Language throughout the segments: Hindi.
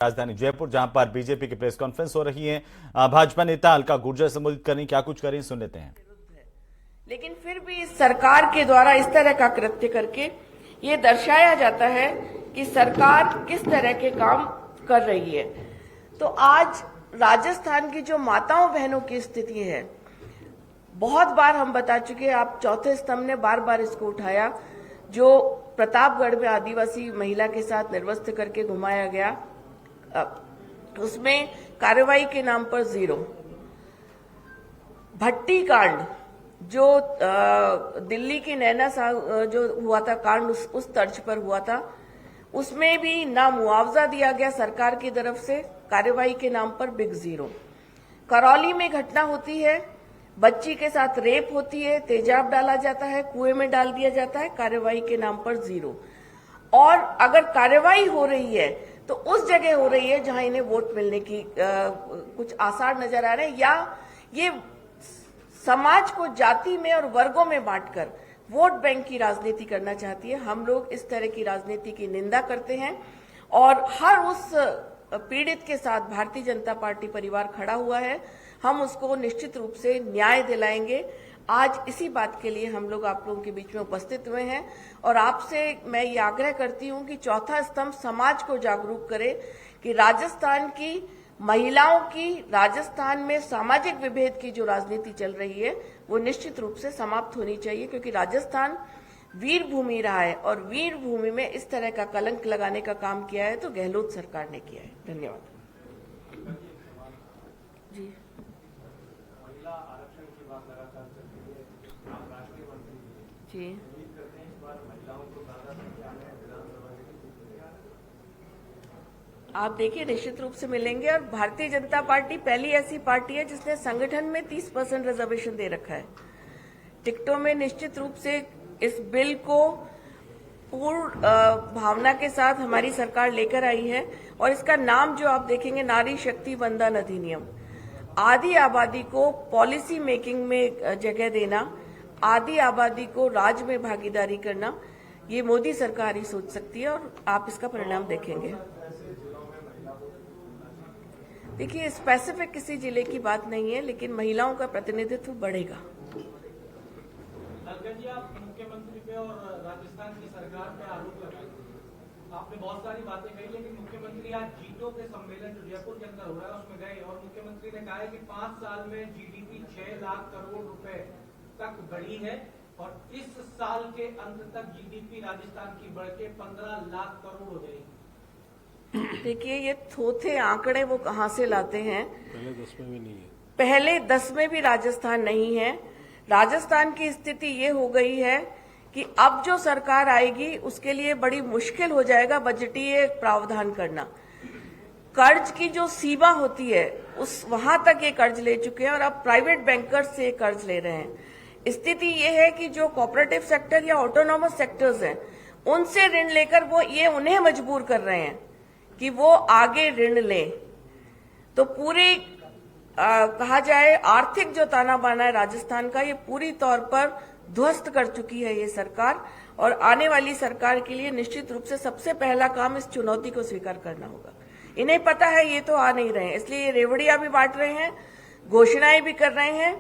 राजधानी जयपुर, जहां पर बीजेपी की प्रेस कॉन्फ्रेंस हो रही है। भाजपा नेता अलका गुर्जर संबोधित करें, क्या कुछ करें सुन लेते हैं। लेकिन फिर भी इस सरकार के द्वारा इस तरह का कृत्य करके ये दर्शाया जाता है कि सरकार किस तरह के काम कर रही है। तो आज राजस्थान की जो माताओं बहनों की स्थिति है, बहुत बार हम बता चुके हैं, आप चौथे स्तंभ ने बार बार इसको उठाया, जो प्रतापगढ़ में आदिवासी महिला के साथ निर्वस्त्र करके घुमाया गया, उसमें कार्रवाई के नाम पर 0। भट्टी कांड जो दिल्ली की नैना जो हुआ था कांड, उस तर्ज पर हुआ था, उसमें भी ना मुआवजा दिया गया सरकार की तरफ से, कार्रवाई के नाम पर बिग 0। करौली में घटना होती है, बच्ची के साथ रेप होती है, तेजाब डाला जाता है, कुएं में डाल दिया जाता है, कार्रवाई के नाम पर 0। और अगर कार्रवाई हो रही है तो उस जगह हो रही है जहां इन्हें वोट मिलने की कुछ आसार नजर आ रहे हैं, या ये समाज को जाति में और वर्गों में बांटकर वोट बैंक की राजनीति करना चाहती है। हम लोग इस तरह की राजनीति की निंदा करते हैं और हर उस पीड़ित के साथ भारतीय जनता पार्टी परिवार खड़ा हुआ है। हम उसको निश्चित रूप से न्याय दिलाएंगे। आज इसी बात के लिए हम लोग आप लोगों के बीच में उपस्थित हुए हैं और आपसे मैं ये आग्रह करती हूं कि चौथा स्तंभ समाज को जागरूक करे कि राजस्थान की महिलाओं की, राजस्थान में सामाजिक विभेद की जो राजनीति चल रही है वो निश्चित रूप से समाप्त होनी चाहिए, क्योंकि राजस्थान वीर भूमि रहा है और वीर भूमि में इस तरह का कलंक लगाने का काम किया है तो गहलोत सरकार ने किया है। धन्यवाद जी। जी, आप देखिए निश्चित रूप से मिलेंगे। और भारतीय जनता पार्टी पहली ऐसी पार्टी है जिसने संगठन में 30% रिजर्वेशन दे रखा है टिकटों में। निश्चित रूप से इस बिल को पूर्ण भावना के साथ हमारी सरकार लेकर आई है और इसका नाम जो आप देखेंगे, नारी शक्ति वंदन अधिनियम। आधी आबादी को पॉलिसी मेकिंग में जगह देना, आधी आबादी को राज में भागीदारी करना, ये मोदी सरकार ही सोच सकती है और आप इसका परिणाम देखेंगे। देखिए, स्पेसिफिक किसी जिले की बात नहीं है, लेकिन महिलाओं का प्रतिनिधित्व बढ़ेगा। जी, आप मुख्यमंत्री पे और राजस्थान की सरकार पे आरोप लगाए, आपने बहुत सारी बातें कही, लेकिन मुख्यमंत्री आज जीटो के सम्मेलन जो जयपुर के अंदर हो रहा है उसमें गए और मुख्यमंत्री ने कहा है कि 5 साल में जीडीपी 6 लाख करोड़ रुपए तक बढ़ी है और इस साल के अंत तक जीडीपी राजस्थान की बढ़ के 15 लाख करोड़ हो जाएगी। देखिए, ये थोथे आंकड़े वो कहां से लाते हैं? पहले 10 में भी नहीं है, पहले 10 में भी राजस्थान नहीं है। राजस्थान की स्थिति ये हो गई है कि अब जो सरकार आएगी उसके लिए बड़ी मुश्किल हो जाएगा बजटीय प्रावधान करना। कर्ज की जो सीमा होती है उस वहां तक ये कर्ज ले चुके हैं और अब प्राइवेट बैंकर्स से कर्ज ले रहे हैं। स्थिति ये है कि जो कोऑपरेटिव सेक्टर या ऑटोनॉमस सेक्टर्स हैं उनसे ऋण लेकर वो ये उन्हें मजबूर कर रहे हैं कि वो आगे ऋण लें। तो पूरी कहा जाए आर्थिक जो ताना बाना है राजस्थान का, ये पूरी तौर पर ध्वस्त कर चुकी है ये सरकार। और आने वाली सरकार के लिए निश्चित रूप से सबसे पहला काम इस चुनौती को स्वीकार करना होगा। इन्हें पता है ये तो आ नहीं रहे हैं, इसलिए ये रेवड़ियां भी बांट रहे हैं, घोषणाएं भी कर रहे हैं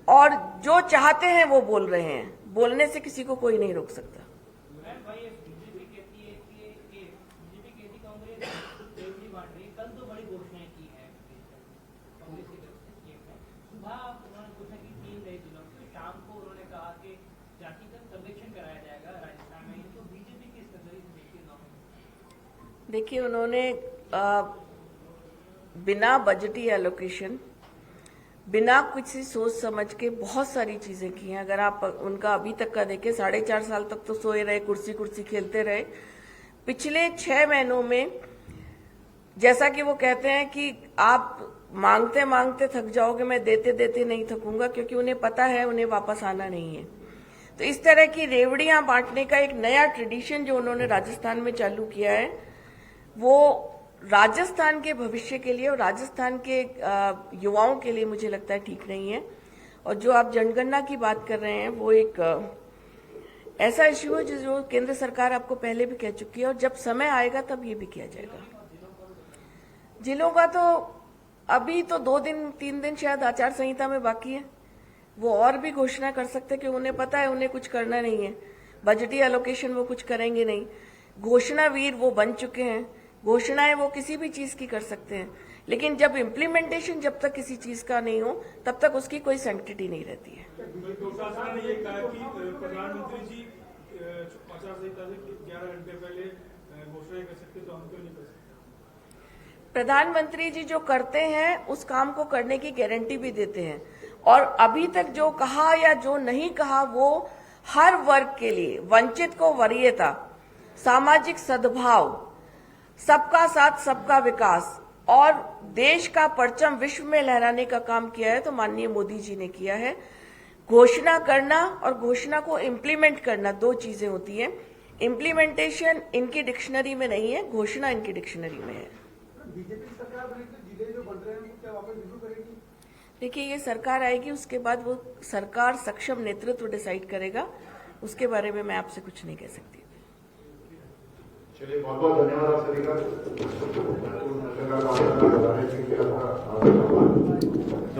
और जो चाहते हैं वो बोल रहे हैं। बोलने से किसी को कोई नहीं रोक सकता। देखिए, उन्होंने बिना बजटी एलोकेशन, बिना किसी सोच समझ के बहुत सारी चीजें की हैं। अगर आप उनका अभी तक का देखें, 4.5 साल तक तो सोए रहे, कुर्सी कुर्सी खेलते रहे। पिछले 6 महीनों में जैसा कि वो कहते हैं कि आप मांगते मांगते थक जाओगे, मैं देते देते नहीं थकूंगा, क्योंकि उन्हें पता है उन्हें वापस आना नहीं है। तो इस तरह की रेवड़ियां बांटने का एक नया ट्रेडिशन जो उन्होंने राजस्थान में चालू किया है, वो राजस्थान के भविष्य के लिए और राजस्थान के युवाओं के लिए मुझे लगता है ठीक नहीं है। और जो आप जनगणना की बात कर रहे हैं वो एक ऐसा इश्यू है जो केंद्र सरकार आपको पहले भी कह चुकी है और जब समय आएगा तब ये भी किया जाएगा। जिलों का तो अभी तो 2-3 दिन शायद आचार संहिता में बाकी है। वो और भी घोषणा कर सकते हैं कि उन्हें पता है उन्हें कुछ करना नहीं है। बजटीय एलोकेशन वो कुछ करेंगे नहीं। घोषणा वीर वो बन चुके हैं। घोषणाएं वो किसी भी चीज की कर सकते हैं, लेकिन जब इम्प्लीमेंटेशन जब तक किसी चीज का नहीं हो तब तक उसकी कोई सैंक्टिटी नहीं रहती है। शासन ने ये कहा कि प्रधानमंत्री जी आचार संहिता से 11 घंटे पहले घोषणा कर सकते, तो हम क्यों नहीं कर सकते? प्रधानमंत्री जी जो करते हैं उस काम को करने की गारंटी भी देते हैं, और अभी तक जो कहा या जो नहीं कहा वो हर वर्ग के लिए, वंचित को वरीयता, सामाजिक सद्भाव, सबका साथ सबका विकास और देश का परचम विश्व में लहराने का काम किया है तो माननीय मोदी जी ने किया है। घोषणा करना और घोषणा को इम्प्लीमेंट करना दो चीजें होती हैं। इम्प्लीमेंटेशन इनकी डिक्शनरी में नहीं है, घोषणा इनकी डिक्शनरी में है। बीजेपी सरकार बनेगी, जिले जो बन रहे हैं उनको क्या वापस रिव्यू करेगी? देखिए, ये सरकार आएगी, उसके बाद वो सरकार सक्षम नेतृत्व डिसाइड करेगा। उसके बारे में मैं आपसे कुछ नहीं कह सकती। चलिए, बहुत बहुत धन्यवाद आप सभी का।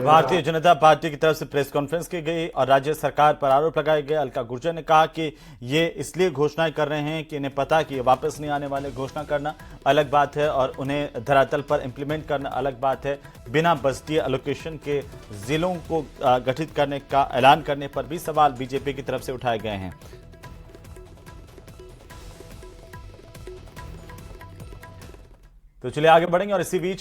भारतीय जनता पार्टी की तरफ से प्रेस कॉन्फ्रेंस की गई और राज्य सरकार पर आरोप लगाए गए। अलका गुर्जर ने कहा कि ये इसलिए घोषणाएं कर रहे हैं कि इन्हें पता है कि ये वापस नहीं आने वाले। घोषणा करना अलग बात है और उन्हें धरातल पर इंप्लीमेंट करना अलग बात है। बिना बजटीय एलोकेशन के जिलों को गठित करने का ऐलान करने पर भी सवाल बीजेपी की तरफ से उठाए गए हैं। तो चलिए आगे बढ़ेंगे और इसी बीच